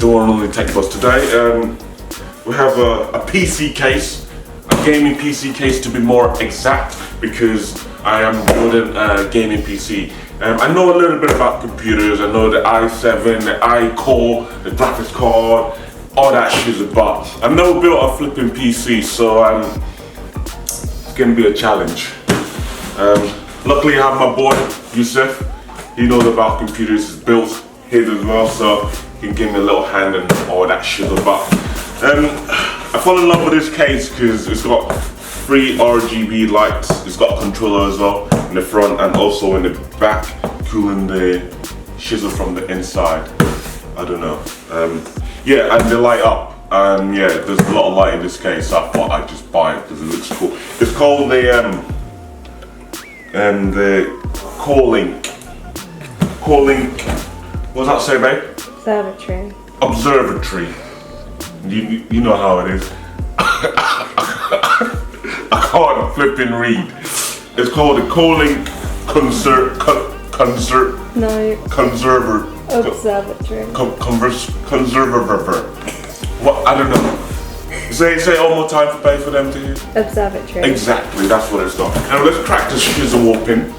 the one and only Tech Boss. Today we have a PC case, a gaming PC case to be more exact, because I am building a gaming PC. I know a little bit about computers. I know the i7, the i-core, the graphics card, all that shit, but I've never built a flipping PC, so it's gonna be a challenge. Luckily I have my boy Yusuf. He knows about computers. He's built his as well, so he can give me a little hand and all that shit, but I fell in love with this case because it's got 3 RGB lights. It's got a controller as well in the front and also in the back, cooling the shizzle from the inside. I don't know. Yeah, and they light up. And yeah, there's a lot of light in this case, so I thought I'd just buy it because it looks cool. It's called the Kolink. Kolink. What's that say, babe? Observatory. Observatory. You know how it is. I can't flipping read. It's called the Kolink Observatory. Conservator. What? I don't know. Say it one more time for them to hear. Observatory. Exactly, that's what it's got. Now let's crack this shizzle open.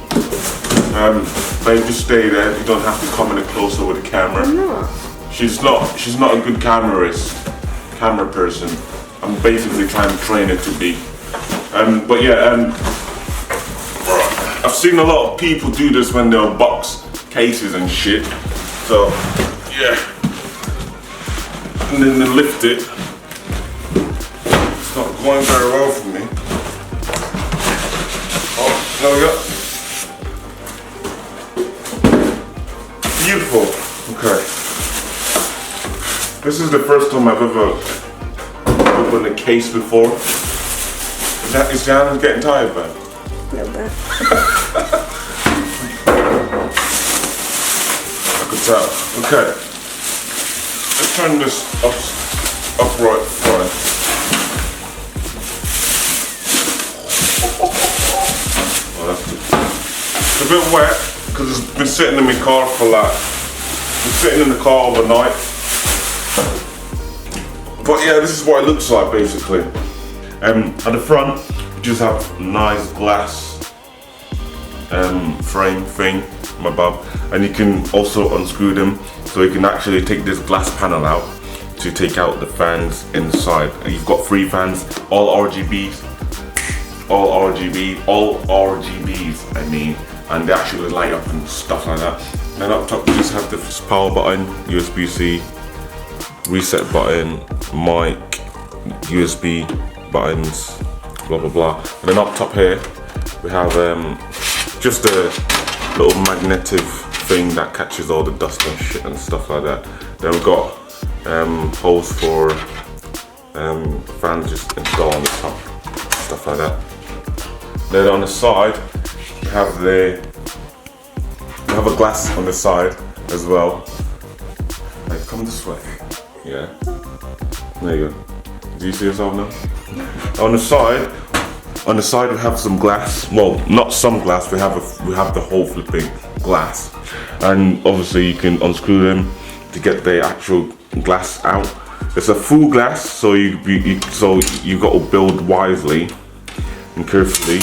Babe, just stay there. You don't have to come any closer with the camera. I'm not. She's not a good camera person. I'm basically trying to train her to be. But yeah, I've seen a lot of people do this when they unbox cases and shit. So yeah, and then they lift it. It's not going very well for me. Oh, there we go. Beautiful. Okay. This is the first time I've ever opened a case before. Is your hand getting tired, man? A little bit. I could tell. Okay. Let's turn this upright front. Oh, that's good. It's a bit wet because it's been sitting in my car for sitting in the car overnight. But yeah, this is what it looks like basically. At the front, you just have nice glass frame thing above, and you can also unscrew them, so you can actually take this glass panel out to take out the fans inside. And you've got 3 fans, all RGBs, I mean, and they actually light up and stuff like that. Then up top you just have the power button, USB-C, reset button, mic, USB buttons, blah blah blah. And then up top here we have just a little magnetic thing that catches all the dust and shit and stuff like that. Then we've got holes for fans just install on the top, stuff like that. Then on the side we have a glass on the side as well. Like, come this way. Yeah. There you go. Do you see yourself now? On the side we have some glass. Well, not some glass. We have the whole flipping glass, and obviously you can unscrew them to get the actual glass out. It's a full glass, so you got to build wisely and carefully,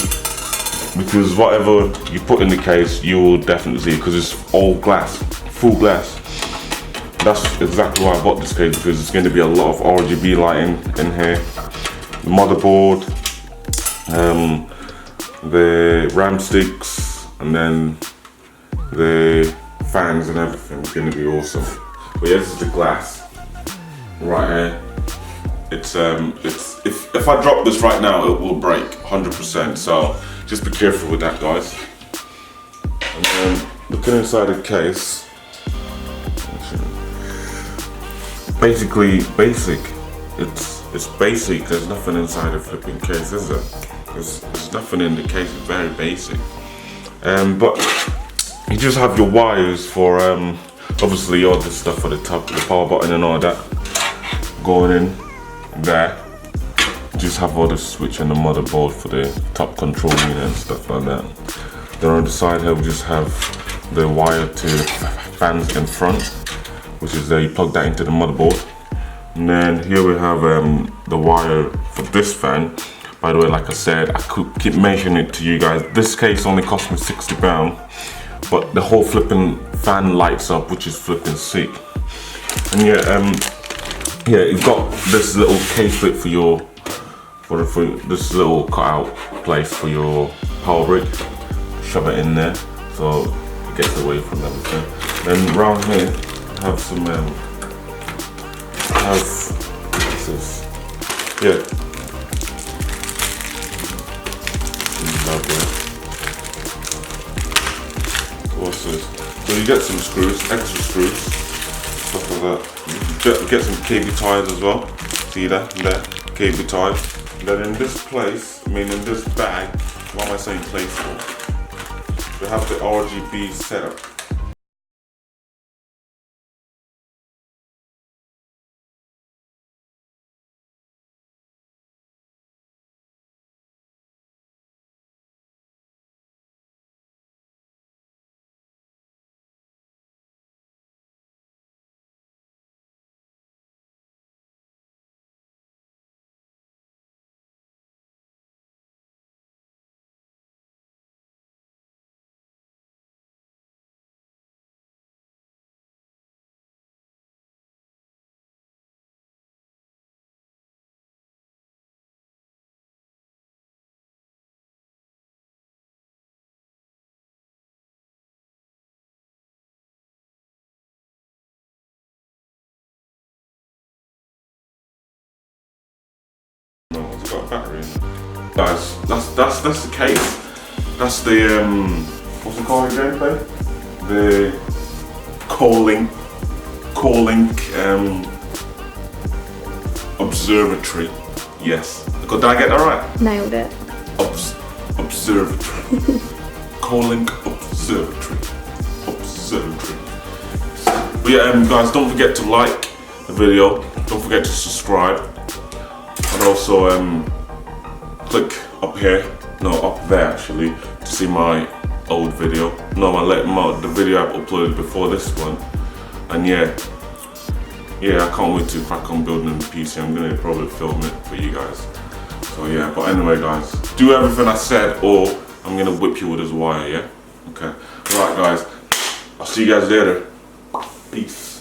because whatever you put in the case, you will definitely see, because it's all glass, full glass. That's exactly why I bought this case, because it's going to be a lot of RGB lighting in here. The motherboard, the RAM sticks, and then the fans and everything. It's going to be awesome. But yeah, this is the glass right here. It's if I drop this right now, it will break 100%. So just be careful with that, guys. And then looking inside the case. Basically basic. It's basic. There's nothing inside the flipping case, is there? There's nothing in the case. It's very basic. But you just have your wires for obviously all this stuff for the top, the power button and all that going in there. You just have all the switch and the motherboard for the top control unit and stuff like that. Then on the side here we just have the wire to the fans in front. which is there. You plug that into the motherboard. And then here we have the wire for this fan. By the way, like I said, I could keep mentioning it to you guys. This case only cost me £60, but the whole flipping fan lights up, which is flipping sick. And yeah, you've got this little case bit for your, for this little cutout place for your power brick. Shove it in there so it gets away from everything. Then round here, I have some, what's this? Yeah. What's this? So you get some screws, extra screws, stuff like that. You get some KB ties as well. See that? There, KB ties. And then in this place, in this bag, what am I saying place for? We have the RGB setup. It's got a battery in it. Guys, that's the case. That's the what's it called again, babe? The Kolink Observatory. Yes. Did I get that right? Nailed it. Observatory. Kolink Observatory. But yeah, guys, don't forget to like the video. Don't forget to subscribe. And also click up here, no, up there actually, to see my old video. No, the video I've uploaded before this one. And yeah, I can't wait to crack on building the PC. I'm gonna probably film it for you guys. So yeah, but anyway guys, do everything I said or I'm gonna whip you with this wire, yeah? Okay. Alright guys, I'll see you guys later. Peace.